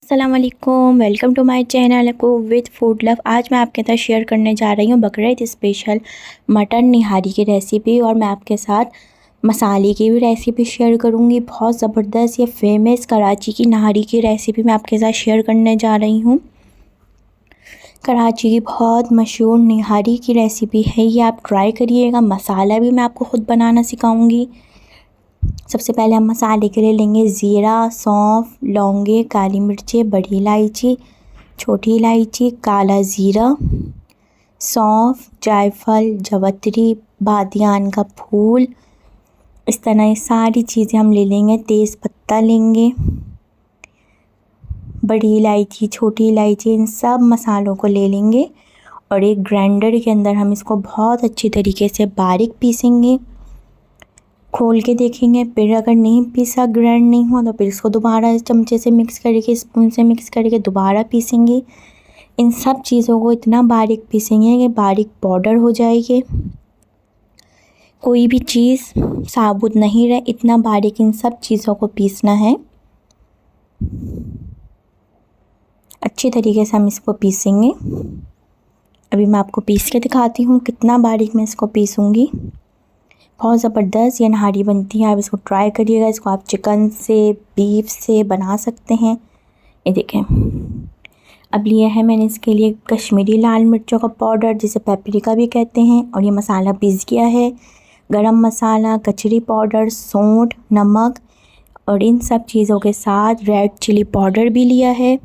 अस्सलाम वालेकुम, welcome to my channel cook with food love. आज मैं आपके साथ शेयर करने जा रही हूँ बकरीद स्पेशल मटन निहारी की रेसिपी, और मैं आपके साथ मसाले की भी रेसिपी शेयर करूँगी। बहुत ज़बरदस्त ये फेमस कराची की निहारी की रेसिपी मैं आपके साथ शेयर करने जा रही हूँ। कराची की बहुत मशहूर निहारी की रेसिपी है ये, आप ट्राई करिएगा। मसाला भी मैं आपको ख़ुद बनाना सिखाऊँगी। सबसे पहले हम मसाले के लिए लेंगे ज़ीरा, सौंफ, लौंगे, काली मिर्चें, बड़ी इलायची, छोटी इलायची, काला ज़ीरा, सौंफ, जायफल, जवतरी, बादियान का फूल। इस तरह ये सारी चीज़ें हम ले लेंगे। तेज़ पत्ता लेंगे, बड़ी इलायची, छोटी इलायची, इन सब मसालों को ले लेंगे और एक ग्राइंडर के अंदर हम इसको बहुत अच्छी तरीके से बारीक पीसेंगे। खोल के देखेंगे, फिर अगर नहीं पीसा, ग्राइंड नहीं हुआ, तो फिर इसको दोबारा चमचे से मिक्स करके, स्पून से मिक्स करके दोबारा पीसेंगे। इन सब चीज़ों को इतना बारीक पीसेंगे कि बारीक पाउडर हो जाएगी। कोई भी चीज़ साबुत नहीं रहे, इतना बारीक इन सब चीज़ों को पीसना है। अच्छी तरीके से हम इसको पीसेंगे। अभी मैं आपको पीस के दिखाती हूँ कितना बारीक मैं इसको पीसूँगी। बहुत ज़बरदस्त ये निहारी बनती है, आप इसको ट्राई करिएगा। इसको आप चिकन से, बीफ से बना सकते हैं। ये देखें, अब लिया है मैंने इसके लिए कश्मीरी लाल मिर्चों का पाउडर, जिसे पेपरिका भी कहते हैं, और ये मसाला पीस गया है। गरम मसाला, कचरी पाउडर, सौंठ, नमक, और इन सब चीज़ों के साथ रेड चिली पाउडर भी लिया है।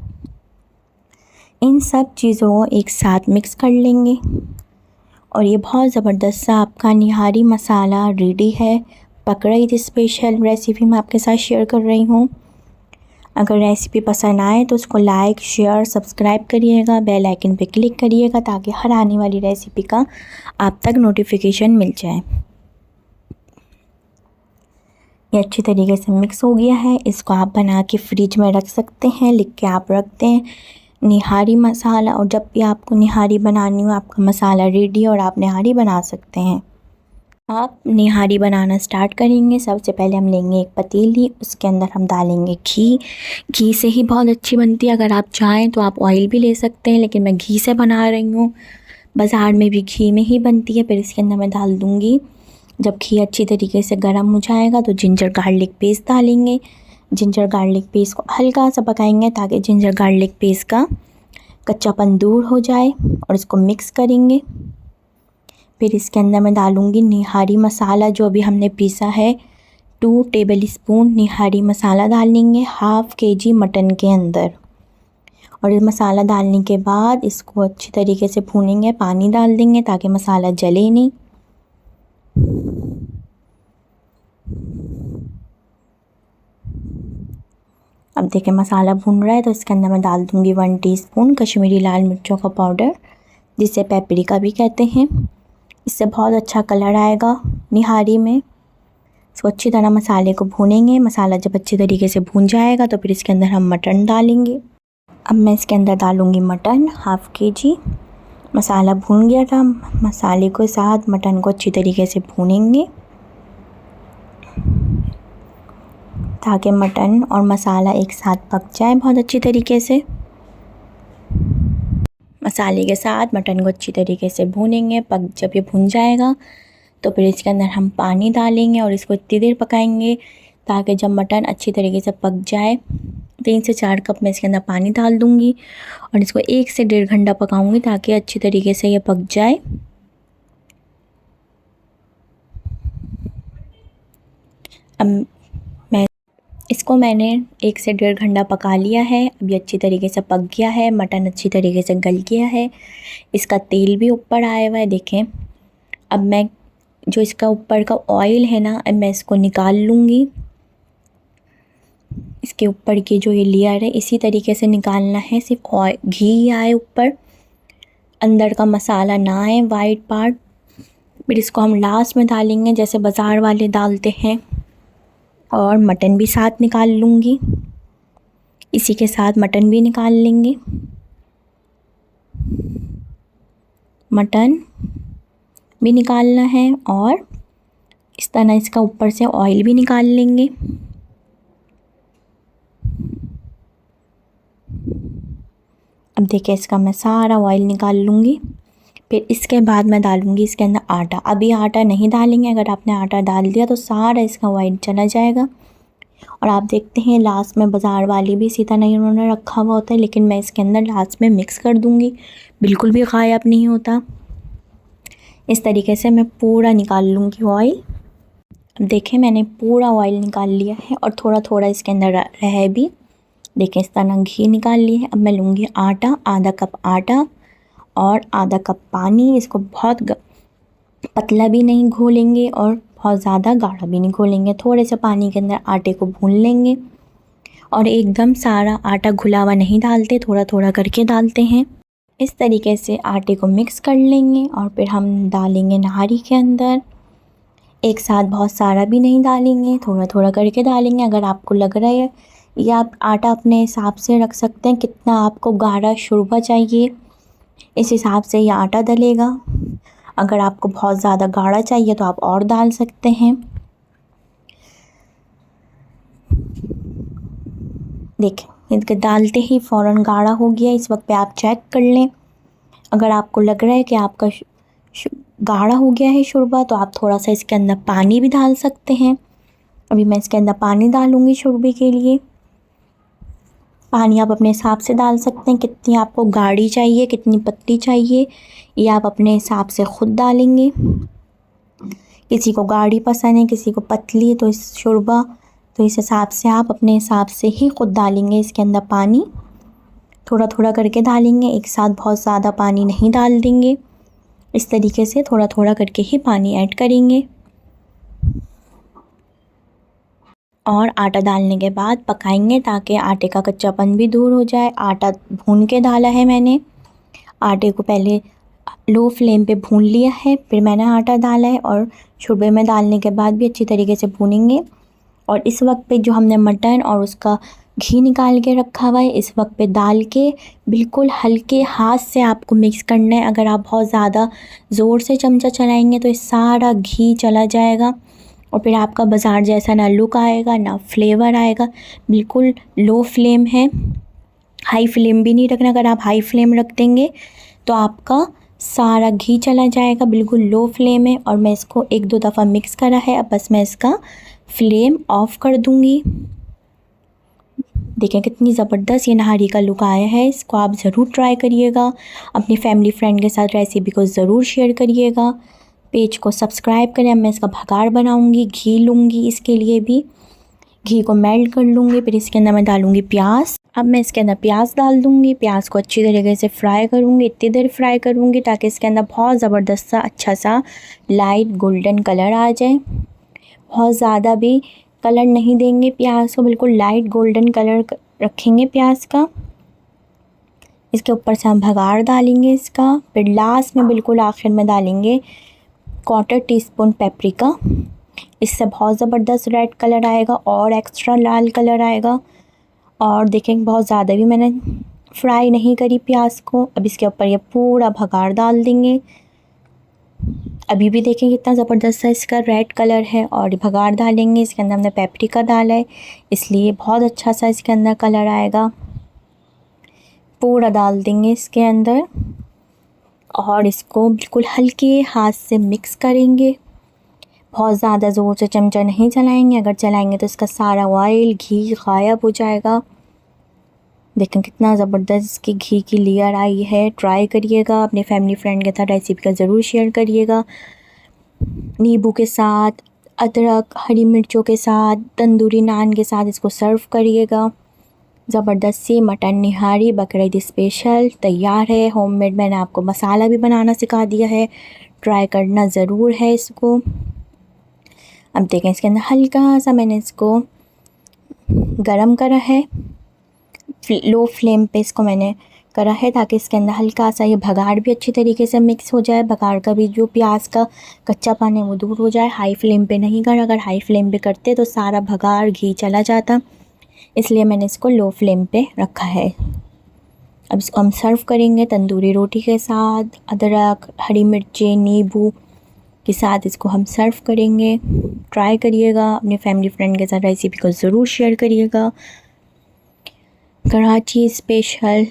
इन सब चीज़ों को एक साथ मिक्स कर लेंगे और ये बहुत ज़बरदस्त सा आपका निहारी मसाला रेडी है। बकरीद स्पेशल रेसिपी मैं आपके साथ शेयर कर रही हूँ। अगर रेसिपी पसंद आए तो उसको लाइक, शेयर, सब्सक्राइब करिएगा, बेल आइकन पे क्लिक करिएगा ताकि हर आने वाली रेसिपी का आप तक नोटिफिकेशन मिल जाए। ये अच्छी तरीके से मिक्स हो गया है। इसको आप बना के फ्रिज में रख सकते हैं, लिख के आप रख दें निहारी मसाला, और जब भी आपको निहारी बनानी हो आपका मसाला रेडी है और आप निहारी बना सकते हैं। आप निहारी बनाना स्टार्ट करेंगे। सबसे पहले हम लेंगे एक पतीली, उसके अंदर हम डालेंगे घी। घी से ही बहुत अच्छी बनती है, अगर आप चाहें तो आप ऑयल भी ले सकते हैं, लेकिन मैं घी से बना रही हूँ। बाज़ार में भी घी में ही बनती है। फिर इसके अंदर मैं डाल दूँगी, जब घी अच्छी तरीके से गर्म हो जाएगा तो जिंजर गार्लिक पेस्ट डालेंगे। जिंजर गार्लिक पेस्ट को हल्का सा पकाएंगे ताकि जिंजर गार्लिक पेस्ट का कच्चापन दूर हो जाए, और इसको मिक्स करेंगे। फिर इसके अंदर मैं डालूँगी निहारी मसाला, जो अभी हमने पीसा है। 2 टेबल स्पून निहारी मसाला डालेंगे हाफ़ केजी मटन के अंदर, और ये मसाला डालने के बाद इसको अच्छी तरीके से भूनेंगे। पानी डाल देंगे ताकि मसाला जले नहीं। अब देखें मसाला भून रहा है, तो इसके अंदर मैं डाल दूँगी 1 टीस्पून कश्मीरी लाल मिर्चों का पाउडर, जिसे पेपरिका भी कहते हैं। इससे बहुत अच्छा कलर आएगा निहारी में। इसको अच्छी तरह मसाले को भूनेंगे। मसाला जब अच्छी तरीके से भून जाएगा तो फिर इसके अंदर हम मटन डालेंगे। अब मैं इसके अंदर डालूँगी मटन हाफ़ केजी। मसाला भून गया था, मसाले के साथ मटन को अच्छी तरीके से भूनेंगे ताकि मटन और मसाला एक साथ पक जाए बहुत अच्छी तरीके से। मसाले के साथ मटन को अच्छी तरीके से भूनेंगे। जब ये भून जाएगा तो फिर इसके अंदर हम पानी डालेंगे और इसको इतनी देर पकाएंगे ताकि जब मटन अच्छी तरीके से पक जाए। 3 से 4 कप मैं इसके अंदर पानी डाल दूँगी और इसको 1 से 1.5 घंटा पकाऊँगी ताकि अच्छी तरीके से ये पक जाए। अब इसको मैंने 1 से 1.5 घंटा पका लिया है। अब ये अच्छी तरीके से पक गया है, मटन अच्छी तरीके से गल गया है, इसका तेल भी ऊपर आया हुआ है, देखें। अब मैं जो इसका ऊपर का ऑयल है ना, अब मैं इसको निकाल लूँगी। इसके ऊपर की जो ये लेयर है इसी तरीके से निकालना है, सिर्फ घी आए ऊपर, अंदर का मसाला ना आए वाइट पार्ट। फिर इसको हम लास्ट में डालेंगे जैसे बाज़ार वाले डालते हैं, और मटन भी साथ निकाल लूँगी। इसी के साथ मटन भी निकाल लेंगे। मटन भी निकालना है और इस तरह इसका ऊपर से ऑयल भी निकाल लेंगे। अब देखिए इसका मैं सारा ऑयल निकाल लूँगी। फिर इसके बाद मैं डालूँगी इसके अंदर आटा। अभी आटा नहीं डालेंगे, अगर आपने आटा डाल दिया तो सारा इसका ऑयल चला जाएगा। और आप देखते हैं लास्ट में बाज़ार वाली भी इसी तरह उन्होंने रखा हुआ होता है, लेकिन मैं इसके अंदर लास्ट में मिक्स कर दूँगी, बिल्कुल भी गायब नहीं होता। इस तरीके से मैं पूरा निकाल लूँगी ऑयल। अब देखें मैंने पूरा ऑयल निकाल लिया है और थोड़ा थोड़ा इसके अंदर रह भी। देखें इस तरह घी निकाल लिया है। अब मैं लूँगी आटा, आधा कप आटा और आधा कप पानी। इसको बहुत पतला भी नहीं घोलेंगे और बहुत ज़्यादा गाढ़ा भी नहीं घोलेंगे, थोड़े से पानी के अंदर आटे को भून लेंगे। और एकदम सारा आटा घुला हुआ नहीं डालते, थोड़ा थोड़ा करके डालते हैं। इस तरीके से आटे को मिक्स कर लेंगे और फिर हम डालेंगे नहारी के अंदर। एक साथ बहुत सारा भी नहीं डालेंगे, थोड़ा थोड़ा करके डालेंगे। अगर आपको लग रहा है या आप आटा अपने हिसाब से रख सकते हैं, कितना आपको गाढ़ा शोरबा चाहिए इस हिसाब से ये आटा डलेगा। अगर आपको बहुत ज़्यादा गाढ़ा चाहिए तो आप और डाल सकते हैं। देखें इसके डालते ही फ़ौरन गाढ़ा हो गया। इस वक्त पे आप चेक कर लें। अगर आपको लग रहा है कि आपका गाढ़ा हो गया है शोरबा तो आप थोड़ा सा इसके अंदर पानी भी डाल सकते हैं। अभी मैं इसके अंदर पानी डालूँगी शोरबे के लिए। पानी आप अपने हिसाब से डाल सकते हैं, कितनी आपको गाढ़ी चाहिए, कितनी पतली चाहिए, ये आप अपने हिसाब से ख़ुद डालेंगे। किसी को गाढ़ी पसंद है, किसी को पतली, तो इस शोरबा तो इस हिसाब से आप अपने हिसाब से ही ख़ुद डालेंगे इसके अंदर पानी। थोड़ा थोड़ा करके डालेंगे, एक साथ बहुत ज़्यादा पानी नहीं डाल देंगे। इस तरीके से थोड़ा थोड़ा करके ही पानी ऐड करेंगे। और आटा डालने के बाद पकाएंगे ताकि आटे का कच्चापन भी दूर हो जाए। आटा भून के डाला है मैंने, आटे को पहले लो फ्लेम पे भून लिया है, फिर मैंने आटा डाला है और शोरबे में डालने के बाद भी अच्छी तरीके से भूनेंगे। और इस वक्त पे जो हमने मटन और उसका घी निकाल के रखा हुआ है, इस वक्त पे डाल के बिल्कुल हल्के हाथ से आपको मिक्स करना है। अगर आप बहुत ज़्यादा ज़ोर से चमचा चलाएंगे तो ये सारा घी चला जाएगा और फिर आपका बाज़ार जैसा ना लुक आएगा ना फ्लेवर आएगा। बिल्कुल लो फ्लेम है, हाई फ्लेम भी नहीं रखना। अगर आप हाई फ्लेम रख देंगे तो आपका सारा घी चला जाएगा। बिल्कुल लो फ्लेम है और मैं इसको एक दो दफ़ा मिक्स करा है। अब बस मैं इसका फ्लेम ऑफ़ कर दूँगी। देखें कितनी ज़बरदस्त ये नहारी का लुक आया है। इसको आप ज़रूर ट्राई करिएगा, अपनी फैमिली फ्रेंड के साथ रेसिपी को ज़रूर शेयर करिएगा। पेज को सब्सक्राइब करें। अब मैं इसका भगार बनाऊंगी, घी लूँगी, इसके लिए भी घी को मेल्ट कर लूँगी। फिर इसके अंदर मैं डालूँगी प्याज। अब मैं इसके अंदर प्याज डाल दूँगी, प्याज को अच्छी तरीके से फ्राई करूँगी। इतनी देर फ्राई करूँगी ताकि इसके अंदर बहुत ज़बरदस्त सा अच्छा सा लाइट गोल्डन कलर आ जाए। बहुत ज़्यादा भी कलर नहीं देंगे प्याज को, बिल्कुल लाइट गोल्डन कलर रखेंगे प्याज का। इसके ऊपर से हम भगार डालेंगे इसका। फिर लास्ट में बिल्कुल आखिर में डालेंगे 1/4 टीस्पून पेपरिका। इससे बहुत ज़बरदस्त रेड कलर आएगा और एक्स्ट्रा लाल कलर आएगा। और देखें बहुत ज़्यादा भी मैंने फ्राई नहीं करी प्याज को। अब इसके ऊपर ये पूरा भगार डाल देंगे। अभी भी देखें कितना ज़बरदस्त सा इसका रेड कलर है और भगार डालेंगे। इसके अंदर हमने पेपरिका डाला है इसलिए बहुत अच्छा सा इसके अंदर कलर आएगा। पूरा डाल देंगे इसके अंदर और इसको बिल्कुल हल्के हाथ से मिक्स करेंगे। बहुत ज़्यादा ज़ोर से चमचा नहीं चलाएंगे, अगर चलाएंगे तो इसका सारा ऑयल घी गायब हो जाएगा। देखें कितना ज़बरदस्त इसकी घी की लेयर आई है। ट्राई करिएगा, अपने फैमिली फ्रेंड के साथ रेसिपी का ज़रूर शेयर करिएगा। नींबू के साथ, अदरक, हरी मिर्चों के साथ, तंदूरी नान के साथ इसको सर्व करिएगा। ज़बरदस्त सी मटन निहारी बकरीद स्पेशल तैयार है। होममेड मैंने आपको मसाला भी बनाना सिखा दिया है, ट्राई करना ज़रूर है इसको। अब देखें इसके अंदर हल्का सा मैंने इसको गरम करा है, लो फ्लेम पे इसको मैंने करा है ताकि इसके अंदर हल्का सा ये भगार भी अच्छी तरीके से मिक्स हो जाए। भगार का भी जो प्याज का कच्चापन है वो दूर हो जाए। हाई फ्लेम पे नहीं करा, अगर हाई फ्लेम पे करते तो सारा भगार घी चला जाता, इसलिए मैंने इसको लो फ्लेम पे रखा है। अब इसको हम सर्व करेंगे तंदूरी रोटी के साथ, अदरक, हरी मिर्चें, नींबू के साथ इसको हम सर्व करेंगे। ट्राई करिएगा, अपने फैमिली फ्रेंड के साथ रेसिपी को ज़रूर शेयर करिएगा। कराची स्पेशल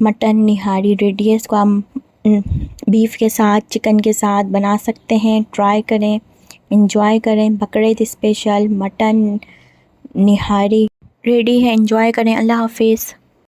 मटन निहारी रेडी है। इसको हम बीफ के साथ, चिकन के साथ बना सकते हैं। ट्राई करें, एंजॉय करें। बकरीद स्पेशल मटन निहारी रेडी है, एंजॉय करें। अल्लाह हाफिज़।